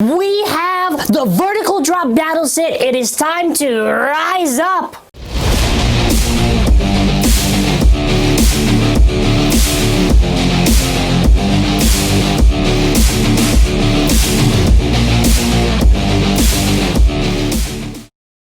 We have the vertical drop battle set. It is time to rise up.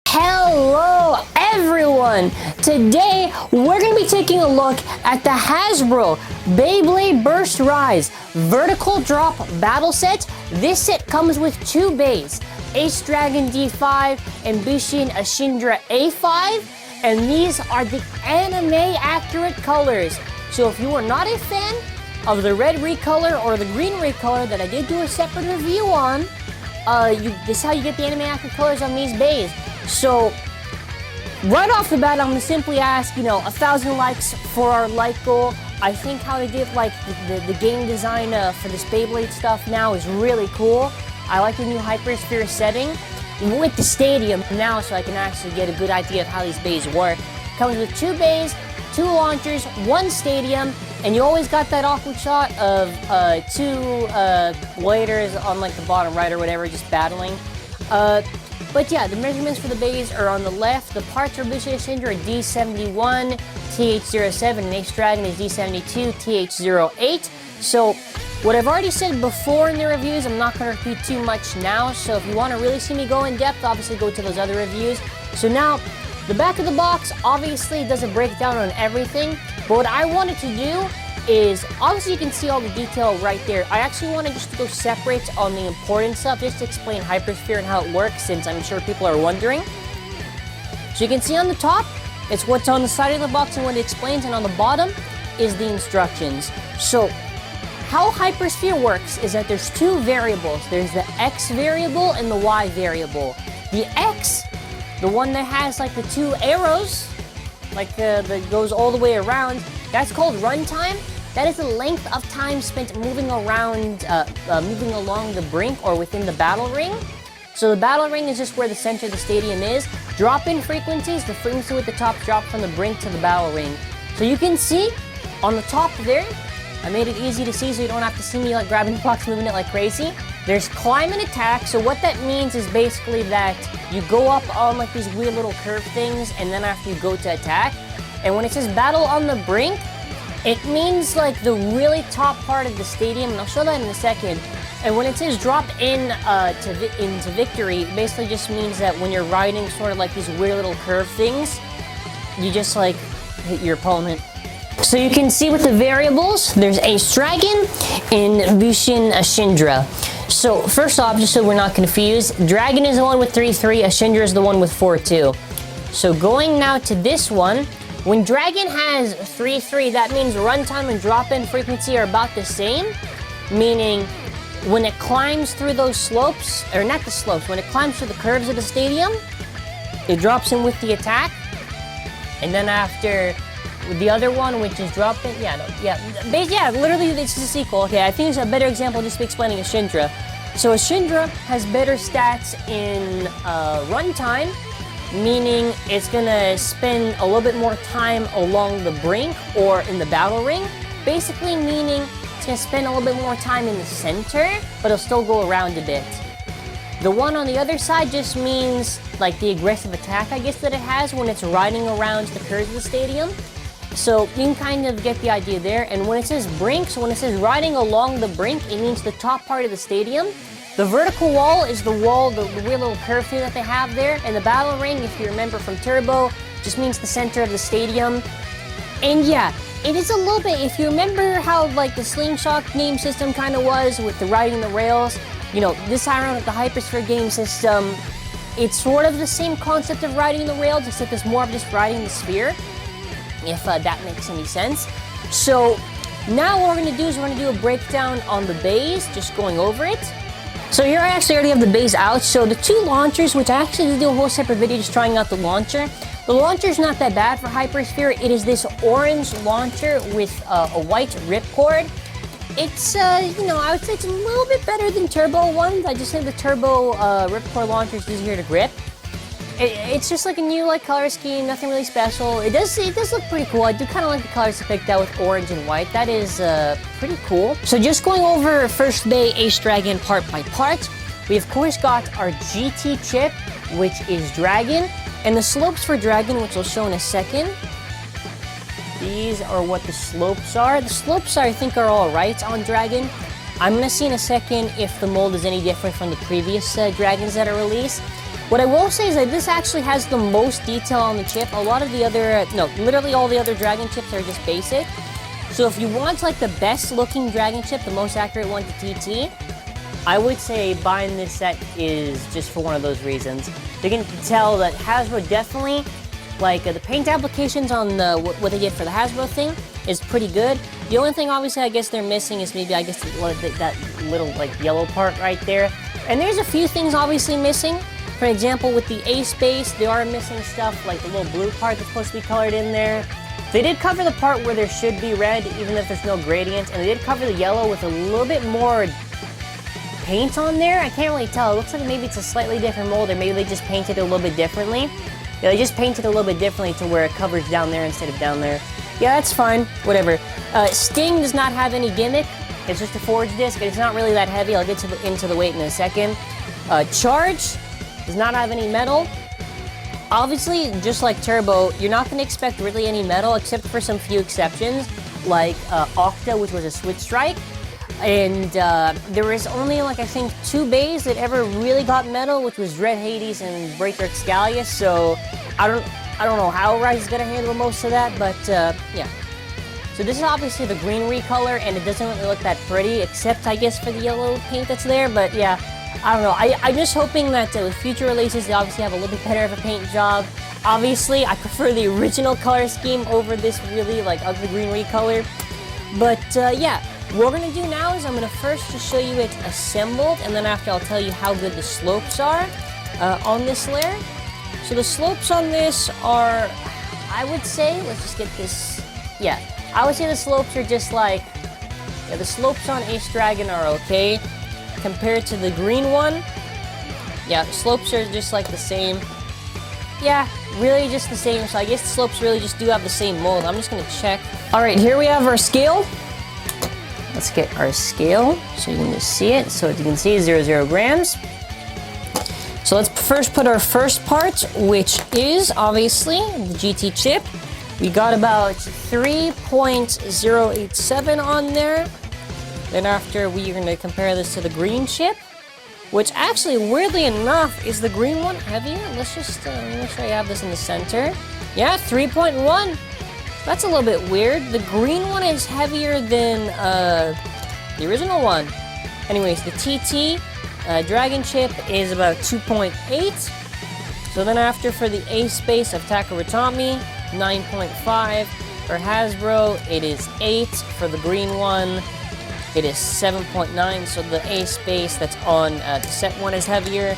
Hello everyone. Today we're going to be taking a look at the Hasbro Beyblade Burst Rise Vertical Drop Battle Set. This set comes with two bays, Ace Dragon D5 and Bushin Ashindra A5, and these are the anime accurate colors. So if you are not a fan of the red recolor or the green recolor that I did do a separate review on, this is how you get the anime accurate colors on these bays. So right off the bat, I'm going to simply ask, 1,000 likes for our like goal. I think how they did the game design for this Beyblade stuff now is really cool. I like the new HYPERSPHERE setting with the stadium now, so I can actually get a good idea of how these bays work. Comes with two bays, two launchers, one stadium, and you always got that awkward shot of two bladers on the bottom right or whatever, just battling. But yeah, the measurements for the bays are on the left. The parts for Bushin Syndra are D71, TH07, and Ace Dragon is D72, TH08. So, what I've already said before in the reviews, I'm not going to repeat too much now. So if you want to really see me go in depth, obviously go to those other reviews. So now, the back of the box obviously doesn't break down on everything. But what I wanted to do is, obviously you can see all the detail right there. I actually wanted just to go separate on the important stuff, just to explain HYPERSPHERE and how it works, since I'm sure people are wondering. So you can see on the top, it's what's on the side of the box and what it explains, and on the bottom is the instructions. So how HYPERSPHERE works is that there's two variables. There's the X variable and the Y variable. The X, the one that has the two arrows, that goes all the way around, that's called runtime. That is the length of time spent moving around, moving along the brink or within the battle ring. So the battle ring is just where the center of the stadium is. Drop-in frequencies, the frequency with the top drop from the brink to the battle ring. So you can see on the top there, I made it easy to see so you don't have to see me grabbing the box, moving it like crazy. There's climb and attack. So what that means is basically that you go up on these weird little curved things, and then after you go to attack. And when it says battle on the brink, it means the really top part of the stadium, and I'll show that in a second. And when it says drop into victory, it basically just means that when you're riding sort of these weird little curved things, you just hit your opponent. So you can see with the variables, there's Ace Dragon and Bushin Ashindra. So first off, just so we're not confused, Dragon is the one with 3-3, Ashindra is the one with 4-2. So going now to this one, when Dragon has 3-3, that means runtime and drop-in frequency are about the same, meaning when it climbs through those slopes, or not the slopes, when it climbs through the curves of the stadium, it drops in with the attack, and then after with the other one, which is drop-in, literally it's just a sequel. Okay, I think it's a better example just explaining Ashindra. So Ashindra has better stats in runtime, meaning it's gonna spend a little bit more time along the brink or in the battle ring, basically meaning it's gonna spend a little bit more time in the center, but it'll still go around a bit. The one on the other side just means the aggressive attack, I guess, that it has when it's riding around the curves of the stadium. So you can kind of get the idea there. And when it says brink, so when it says riding along the brink, it means the top part of the stadium. The vertical wall is the wall, the weird little curve thing that they have there. And the battle ring, if you remember from Turbo, just means the center of the stadium. And yeah, it is a little bit, if you remember how the Slingshock game system kind of was with the riding the rails, this time around with the HYPERSPHERE game system, it's sort of the same concept of riding the rails, except it's more of just riding the sphere, if that makes any sense. So now what we're going to do is we're going to do a breakdown on the bays, just going over it. So here I actually already have the bays out. So the two launchers, which I actually did do a whole separate video just trying out the launcher. The launcher's not that bad for HYPERSPHERE. It is this orange launcher with a white ripcord. It's, I would say it's a little bit better than Turbo ones. I just think the Turbo ripcord launcher is easier to grip. It's just a new color scheme, nothing really special. It does look pretty cool. I do kind of like the colors they picked out with orange and white. That is pretty cool. So just going over first bay Ace Dragon part by part. We of course got our GT chip, which is Dragon, and the slopes for Dragon, which I'll show in a second. These are what the slopes are. The slopes, I think, are all right on Dragon. I'm going to see in a second if the mold is any different from the previous Dragons that are released. What I will say is that this actually has the most detail on the chip. A lot of the other, literally all the other Dragon chips are just basic. So if you want like the best looking Dragon chip, the most accurate one to TT, I would say buying this set is just for one of those reasons. You can tell that Hasbro definitely, like the paint applications on the what they did for the Hasbro thing is pretty good. The only thing obviously I guess they're missing is maybe I guess that little like yellow part right there. And there's a few things obviously missing. For example, with the A space, they are missing stuff like the little blue part that's supposed to be colored in there. They did cover the part where there should be red, even if there's no gradient, and they did cover the yellow with a little bit more paint on there. I can't really tell. It looks like maybe it's a slightly different mold, or maybe they just painted it a little bit differently. Yeah, they just painted it a little bit differently to where it covers down there instead of down there. Yeah, that's fine. Whatever. Sting does not have any gimmick. It's just a forged disc, and it's not really that heavy. I'll get into the weight in a second. Charge does not have any metal. Obviously, just like Turbo, you're not going to expect really any metal except for some few exceptions, like Octa, which was a Switch Strike. And there was only, like, I think 2 bays that ever really got metal, which was Dread Hades and Breaker Excalius. So I don't know how Rise is going to handle most of that, but yeah. So this is obviously the green recolor, and it doesn't really look that pretty, except I guess for the yellow paint that's there. But yeah, I don't know. I'm just hoping that with future releases, they obviously have a little bit better of a paint job. Obviously, I prefer the original color scheme over this really like ugly green recolor. But yeah. What we're going to do now is I'm going to first just show you it assembled, and then after I'll tell you how good the slopes are on this layer. So the slopes on this are, I would say, let's just get this, yeah. I would say the slopes are just like, yeah, the slopes on Ace Dragon are okay. Compared to the green one, yeah, the slopes are just like the same. Yeah, really just the same, so I guess the slopes really just do have the same mold. I'm just going to check. Alright, here we have our scale. Let's get our scale so you can just see it. So as you can see, 0 grams. So let's first put our first part, which is obviously the GT chip. We got about 3.087 on there. Then after, we're going to compare this to the green chip, which actually, weirdly enough, is the green one heavier? Let's just make sure I have this in the center. Yeah, 3.1. That's a little bit weird. The green one is heavier than the original one. Anyways, the TT Dragon chip is about 2.8. So then after, for the A space of TAKARA TOMY, 9.5. For Hasbro, it is 8. For the green one, it is 7.9. So the A space that's on the set one is heavier.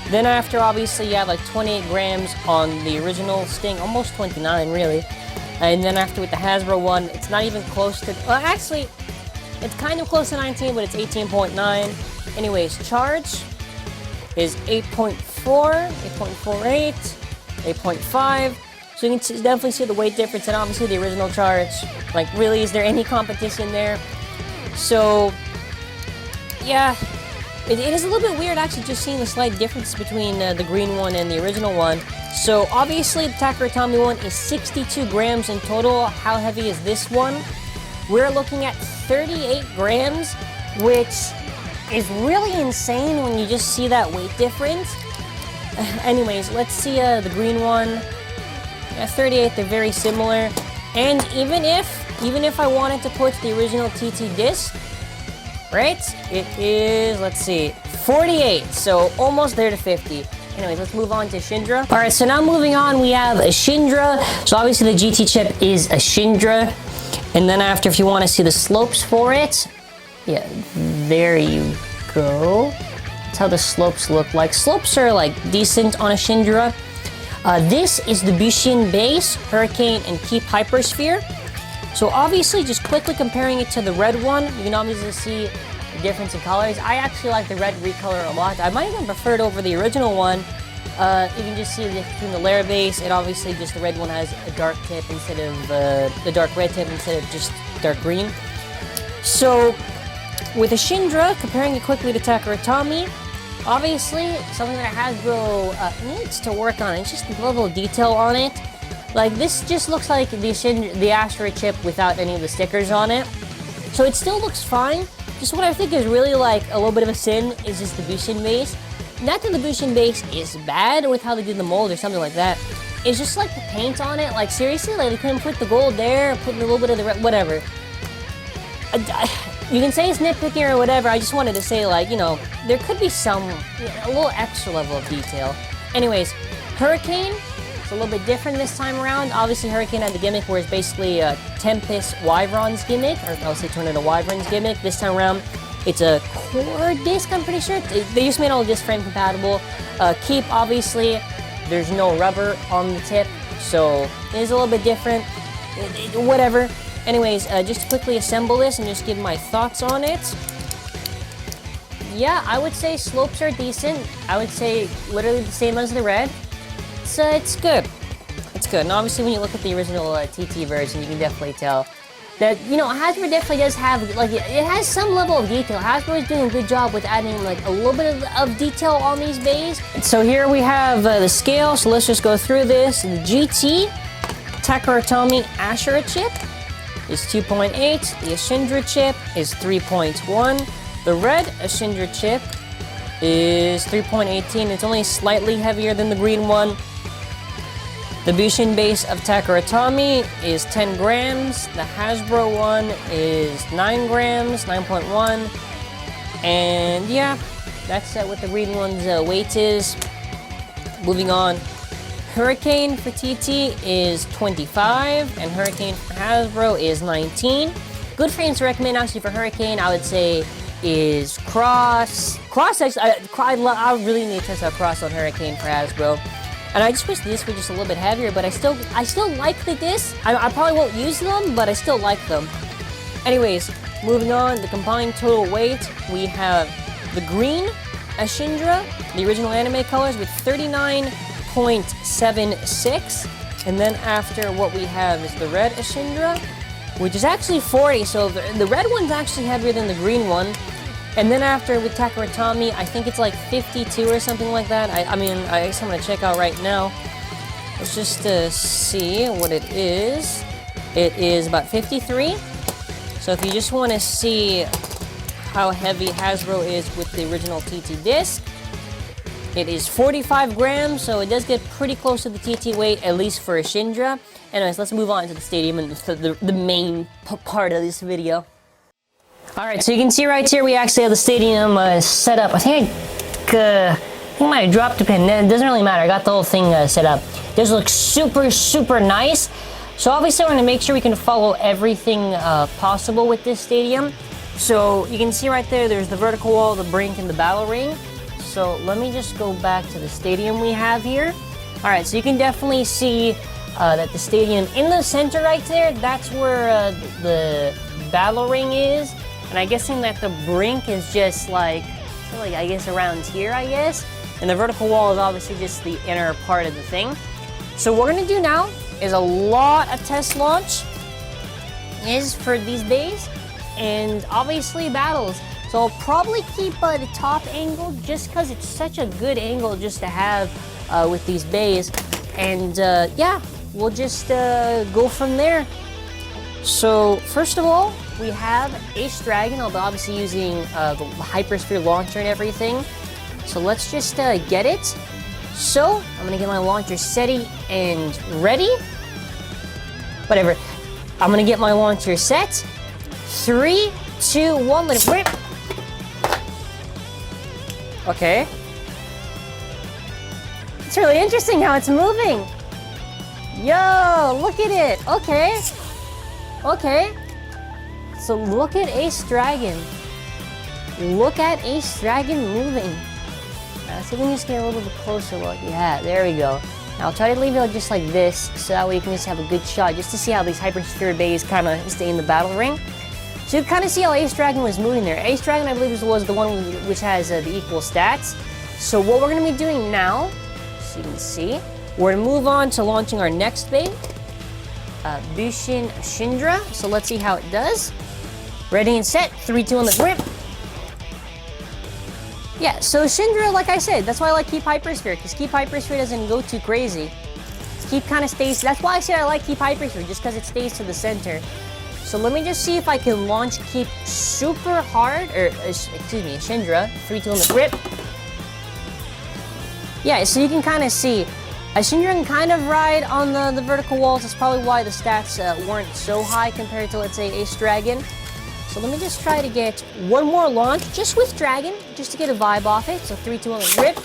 Then after, obviously, you have like 28 grams on the original Sting, almost 29 really. And then after with the Hasbro one, it's not even close to, well actually, it's kind of close to 19, but it's 18.9. Anyways, charge is 8.4, 8.48, 8.5. So you can definitely see the weight difference, and obviously the original charge. Like, really, is there any competition there? So, yeah, it is a little bit weird actually just seeing the slight difference between the green one and the original one. So obviously the TAKARA TOMY one is 62 grams in total. How heavy is this one? We're looking at 38 grams, which is really insane when you just see that weight difference. Anyways, let's see the green one. Yeah, 38, they're very similar. And even if I wanted to put the original TT disc, right? It is, let's see, 48, so almost there to 50. Anyways, let's move on to Ashindra. Alright, so now moving on, we have Ashindra. So obviously the GT chip is Ashindra. And then after, if you want to see the slopes for it, yeah, there you go. That's how the slopes look like. Slopes are like decent on Ashindra. This is the Bushin base, Hurricane, and Keep HYPERSPHERE. So obviously, just quickly comparing it to the red one, you can obviously see the difference in colors. I actually like the red recolor a lot. I might even prefer it over the original one. You can just see the difference between the layer base, and obviously just the red one has a dark tip instead of the dark red tip instead of just dark green. So with Ashindra, comparing it quickly to TAKARA TOMY, Obviously, something that Hasbro needs to work on. It's just the level of detail on it. Like, this just looks like the Ashindra chip without any of the stickers on it. So it still looks fine. Just what I think is really like a little bit of a sin is just the Bushin base. Not that the Bushin base is bad with how they did the mold or something like that. It's just like the paint on it. Like, seriously, like they couldn't put the gold there, put a little bit of the red, whatever. You can say it's nitpicking or whatever. I just wanted to say, like, you know, there could be a little extra level of detail. Anyways, Hurricane. It's a little bit different this time around. Obviously, Hurricane had the gimmick where it's basically a Tempest Wyvern's gimmick, or I'll say Tornado Wyvern's gimmick. This time around, it's a core disc, I'm pretty sure. They just made all disc frame compatible. Keep, obviously, there's no rubber on the tip, so it is a little bit different. Whatever. Anyways, just to quickly assemble this and just give my thoughts on it. Yeah, I would say slopes are decent. I would say literally the same as the red. It's good. It's good. And obviously when you look at the original TT version, you can definitely tell that, you know, Hasbro definitely does have, like, it has some level of detail. Hasbro is doing a good job with adding, like, a little bit of detail on these bays. So here we have the scale, so let's just go through this. The GT TAKARA TOMY Ashura chip is 2.8. The Ashindra chip is 3.1. The red Ashindra chip is 3.18. It's only slightly heavier than the green one. The Bushin base of TAKARA TOMY is 10 grams. The Hasbro one is 9 grams, 9.1. And yeah, that's what the green one's weight is. Moving on. Hurricane for TT is 25, and Hurricane for Hasbro is 19. Good frames to recommend actually for Hurricane, I would say, is Cross. I really need to test out Cross on Hurricane for Hasbro. And I just wish this was just a little bit heavier, but I still like the discs. I probably won't use them, but I still like them. Anyways, moving on, the combined total weight, we have the green Ashindra, the original anime colors, with 39.76. And then after what we have is the red Ashindra, which is actually 40, so the red one's actually heavier than the green one. And then after with TAKARA TOMY, I think it's like 52 or something like that. I mean, I guess I'm gonna check out right now. Let's just see what it is. It is about 53. So if you just want to see how heavy Hasbro is with the original TT disc, it is 45 grams, so it does get pretty close to the TT weight, at least for Ashindra. Anyways, let's move on to the stadium and the main part of this video. Alright, so you can see right here we actually have the stadium set up. I think I might have dropped a pin. It doesn't really matter. I got the whole thing set up. It does look super, super nice. So obviously I want to make sure we can follow everything possible with this stadium. So you can see right there, there's the vertical wall, the brink, and the battle ring. So let me just go back to the stadium we have here. Alright, so you can definitely see that the stadium in the center right there, that's where the battle ring is. And I'm guessing that the brink is just like, I guess around here, I guess. And the vertical wall is obviously just the inner part of the thing. So what we're gonna do now is a lot of test launch is for these bays, and obviously battles. So I'll probably keep the top angle just because it's such a good angle just to have with these bays. And yeah, we'll just go from there. So first of all, we have Ace Dragon. I'll be obviously using the HYPERSPHERE launcher and everything. So let's just get it. So I'm gonna get my launcher steady and ready. Whatever. I'm gonna get my launcher set. 3, 2, 1, let it rip. Okay. It's really interesting how it's moving. Yo, look at it. Okay. Okay. So look at Ace Dragon. Look at Ace Dragon moving. Now, so we can just get a little bit closer look. Yeah, there we go. Now I'll try to leave it just like this, so that way you can just have a good shot, just to see how these HYPERSPHERE bays kind of stay in the battle ring. So you kind of see how Ace Dragon was moving there. Ace Dragon, I believe, was the one which has the equal stats. So what we're going to be doing now, so you can see, we're going to move on to launching our next bay, Bushin Ashindra. So let's see how it does. Ready and set, 3, 2, 1, let's rip. Yeah, so Syndra, like I said, that's why I like Keep Hypersphere, because Keep Hypersphere doesn't go too crazy. Keep kind of stays, that's why I said I like Keep Hypersphere, just because it stays to the center. So let me just see if I can launch Keep super hard, or excuse me, Ashindra, 3-2 on the grip. Yeah, so you can kind of see, Ashindra can kind of ride on the vertical walls. That's probably why the stats weren't so high compared to, let's say, Ace Dragon. So let me just try to get one more launch, just with Dragon, just to get a vibe off it. So 3-2 on the grip.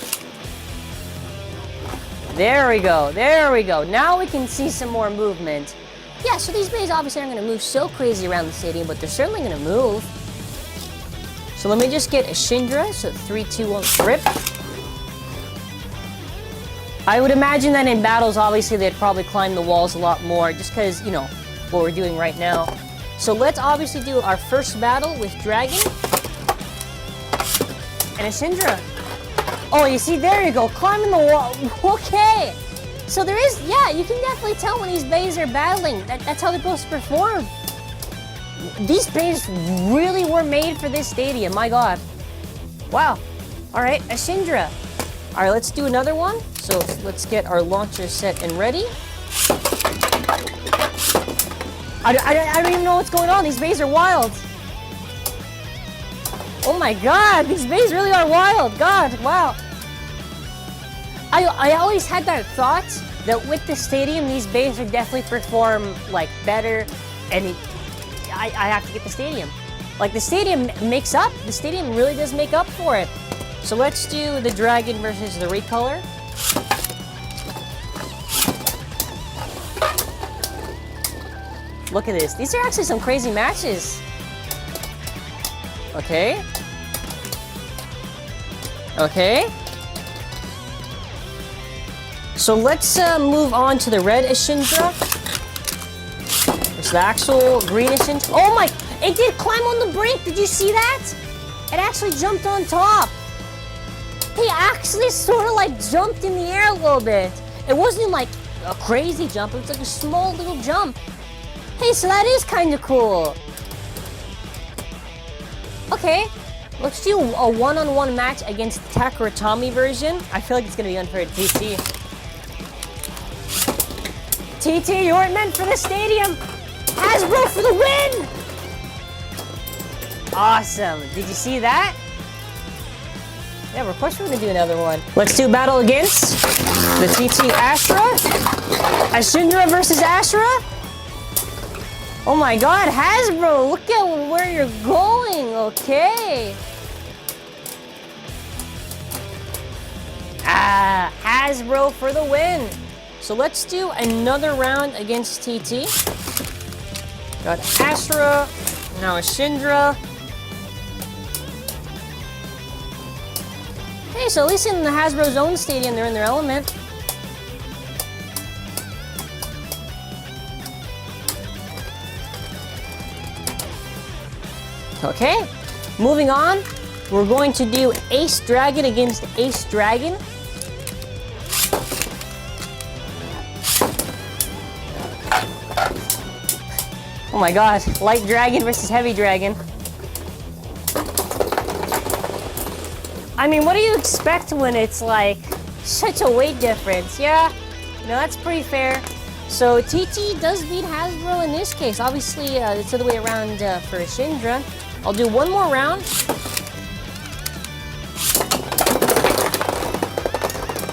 There we go, there we go. Now we can see some more movement. Yeah, so these bays obviously aren't going to move so crazy around the stadium, but they're certainly going to move. So let me just get Ashindra, so 3-2 on the grip. I would imagine that in battles, obviously, they'd probably climb the walls a lot more, just because, you know, what we're doing right now. So let's obviously do our first battle with Dragon. And Ashindra. Oh, you see, there you go, climbing the wall. Okay. So there is, yeah, you can definitely tell when these bays are battling. That's how they're supposed to perform. These bays really were made for this stadium, my god. Wow. All right, Ashindra. All right, let's do another one. So let's get our launcher set and ready. I don't even know what's going on. These bays are wild. Oh my god, these bays really are wild. God, wow. I always had that thought that with the stadium, these bays would definitely perform like better, and I have to get the stadium. Like the stadium makes up. The stadium really does make up for it. So let's do the Dragon versus the Recolor. Look at this. These are actually some crazy matches. Okay. Okay. So let's move on to the red Ashindra. It's the actual green Ashindra. Oh my! It did climb on the brink. Did you see that? It actually jumped on top. He actually sort of like jumped in the air a little bit. It wasn't like a crazy jump. It was like a small little jump. Hey, so that is kind of cool. Okay, let's do a one-on-one match against the TAKARA TOMY version. I feel like it's gonna be unfair to TT. TT, you weren't meant for the stadium. Hasbro for the win! Awesome. Did you see that? Yeah, of course we're gonna do another one. Let's do battle against the TT Ashra. Ashindra versus Ashra. Oh my god, Hasbro, look at where you're going, okay. Ah, Hasbro for the win. So let's do another round against TT. Got Ashra, now Ashindra. Hey, so at least in the Hasbro's own stadium, they're in their element. Okay, moving on, we're going to do Ace Dragon against Ace Dragon. Oh my god, Light Dragon versus Heavy Dragon. I mean, what do you expect when it's like such a weight difference? Yeah, no, that's pretty fair. So TT does beat Hasbro in this case. Obviously, it's the other way around for Ashindra. I'll do one more round.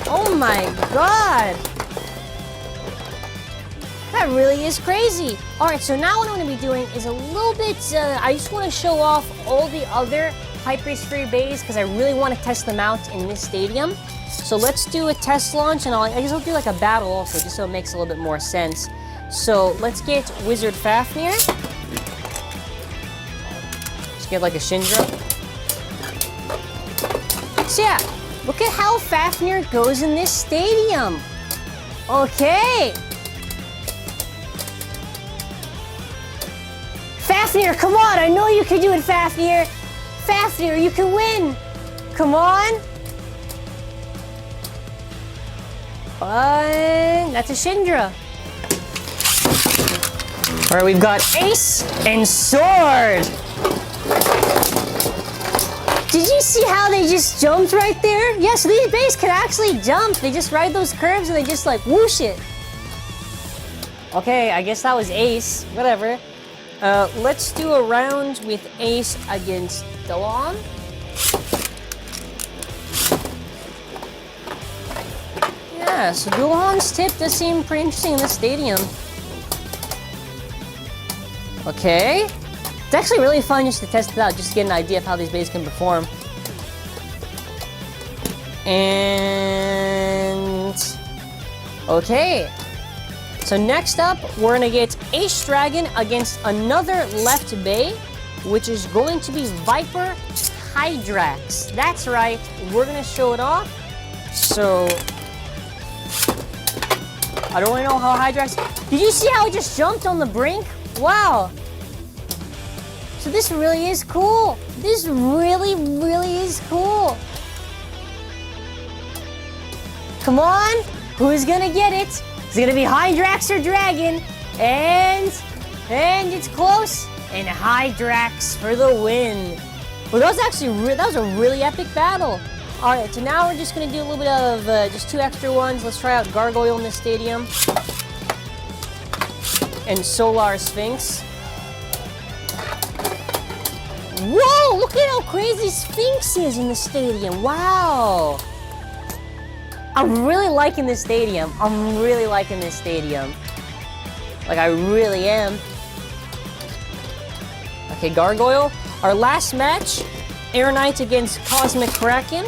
Oh my god! That really is crazy. All right, so now what I'm going to be doing is a little bit, I just want to show off all the other HYPERSPHERE bays because I really want to test them out in this stadium. So let's do a test launch, and I guess I'll do like a battle also, just so it makes a little bit more sense. So let's get Wizard Fafnir. Let's get like a Syndra. So yeah, look at how Fafnir goes in this stadium. Okay. Fafnir, come on, I know you can do it, Fafnir. Fafnir, you can win. Come on. That's a Syndra. All right, we've got Ace and Sword. Did you see how they just jumped right there? Yeah, so these bays can actually jump. They just ride those curves and they just like whoosh it. Okay, I guess that was Ace. Whatever. Let's do a round with Ace against Delon. Yeah, so Delon's tip does seem pretty interesting in this stadium. Okay. It's actually really fun just to test it out, just to get an idea of how these bays can perform. And... okay. So next up, we're gonna get Ace Dragon against another left bay, which is going to be Viper Hydrax. That's right, we're gonna show it off. So... I don't really know how Hydrax... Did you see how it just jumped on the brink? Wow. So this really is cool. This really, really is cool. Come on, who's gonna get it? It's gonna be Hydrax or Dragon, and it's close. And Hydrax for the win. Well, that was actually that was a really epic battle. All right, so now we're just gonna do a little bit of just 2 extra ones. Let's try out Gargoyle in this stadium and Solar Sphinx. Whoa, look at how crazy Sphinx is in the stadium. Wow. I'm really liking this stadium. I'm really liking this stadium. Like, I really am. Okay, Gargoyle. Our last match, Air Knight against Cosmic Kraken.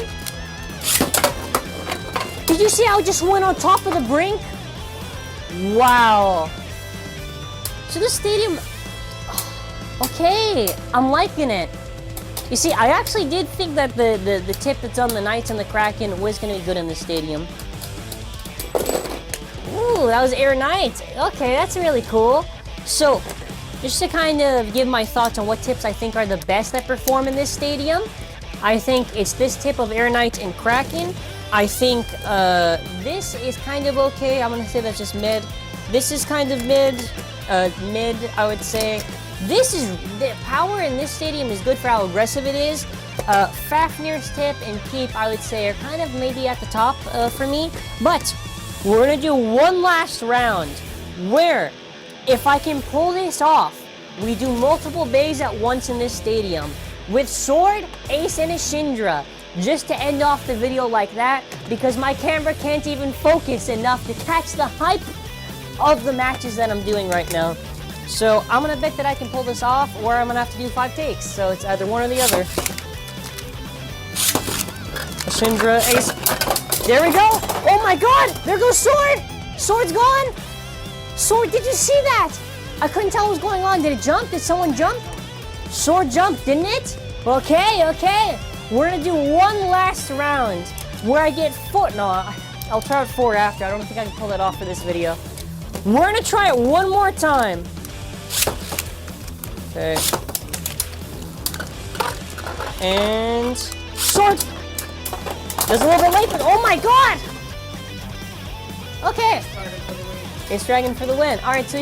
Did you see how it just went on top of the brink? Wow. So this stadium... okay, I'm liking it. You see, I actually did think that the tip that's on the Knights and the Kraken was going to be good in the stadium. Ooh, that was Air Knight. Okay, that's really cool. So, just to kind of give my thoughts on what tips I think are the best that perform in this stadium, I think it's this tip of Air Knight and Kraken. I think this is kind of okay. I'm going to say that's just mid. This is kind of mid, I would say. The power in this stadium is good for how aggressive it is. Fafnir's tip and Keep, I would say, are kind of maybe at the top for me. But we're gonna do one last round where, if I can pull this off, we do multiple bays at once in this stadium with Sword, Ace, and Ashindra, just to end off the video like that, because my camera can't even focus enough to catch the hype of the matches that I'm doing right now. So I'm gonna bet that I can pull this off, or I'm gonna have to do 5 takes. So it's either one or the other. Ashindra, Ace. There we go. Oh my God! There goes Sword. Sword's gone. Sword, did you see that? I couldn't tell what was going on. Did it jump? Did someone jump? Sword jumped, didn't it? Okay, okay. We're gonna do one last round where I get 4. No, I'll try out 4 after. I don't think I can pull that off for this video. We're gonna try it one more time. Okay. And Sword. That's a little bit late, but oh my God! Okay. Ace Dragon for the win. All right, so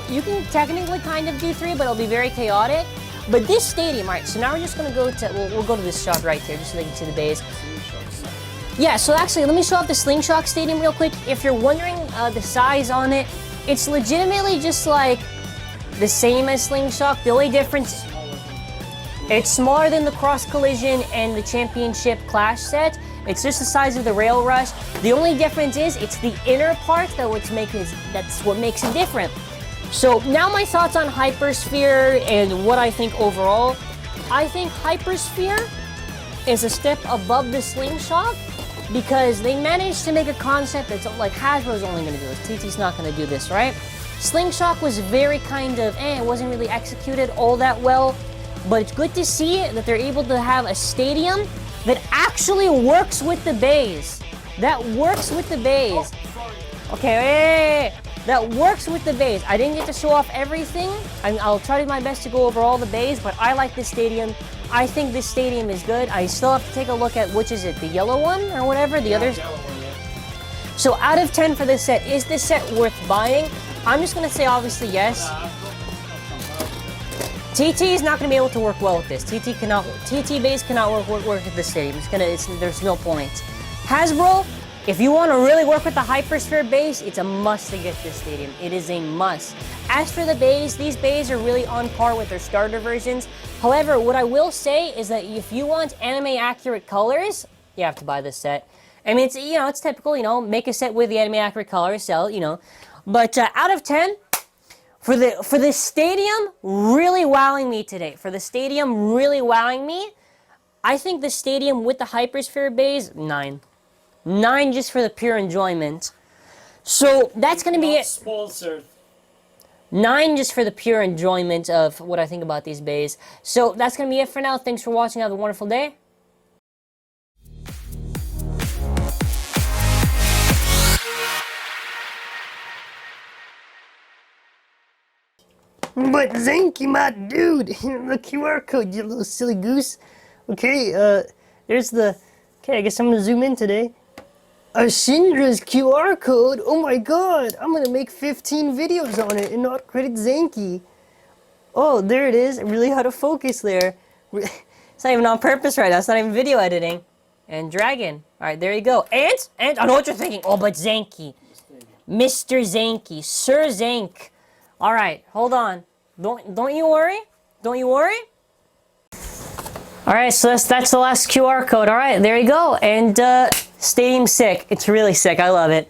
you can technically kind of do 3, but it'll be very chaotic. But this stadium, all right. So now we're just gonna go to we'll go to this shot right here, just so they can see the bays. Yeah. So actually, let me show off the Slingshock Stadium real quick. If you're wondering the size on it, it's legitimately just like the same as Slingshock. The only difference, it's smaller than the Cross Collision and the Championship Clash set. It's just the size of the Rail Rush. The only difference is it's the inner part that's what makes it different. So now my thoughts on HYPERSPHERE and what I think overall. I think HYPERSPHERE is a step above the Slingshock because they managed to make a concept that's like Hasbro's only going to do this. TT's not going to do this, right? Slingshock was very kind of, it wasn't really executed all that well, but it's good to see that they're able to have a stadium that actually works with the bays. That works with the bays. Okay, that works with the bays. I didn't get to show off everything. I'll try to do my best to go over all the bays, but I like this stadium. I think this stadium is good. I still have to take a look at, which is it, the yellow one or whatever? The others? So out of 10 for this set, is this set worth buying? I'm just gonna say obviously yes. TT is not going to be able to work well with this. TT base cannot work with this stadium. There's no point. Hasbro, if you want to really work with the HYPERSPHERE base, it's a must to get this stadium. It is a must. As for the bays, these bays are really on par with their starter versions. However, what I will say is that if you want anime accurate colors, you have to buy this set. I mean, it's, you know, it's typical, you know, make a set with the anime accurate colors, sell it, you know. But out of 10, for the stadium really wowing me today, I think the stadium with the HYPERSPHERE bays, 9. 9 just for the pure enjoyment. So that's going to be it. Sponsored. 9 just for the pure enjoyment of what I think about these bays. So that's going to be it for now. Thanks for watching. Have a wonderful day. But Zankye, my dude, the QR code, you little silly goose. Okay, there's the... Okay, I guess I'm gonna zoom in today. Ashindra's QR code? Oh my god, I'm gonna make 15 videos on it and not credit Zankye. Oh, there it is. I really had to focus there. It's not even on purpose right now. It's not even video editing. And dragon. Alright, there you go. And I know what you're thinking. Oh, but Zankye. Mr. Zankye. Sir Zank. Alright, hold on. Don't you worry. Don't you worry. Alright, so that's the last QR code. Alright, there you go. And stadium's sick. It's really sick. I love it.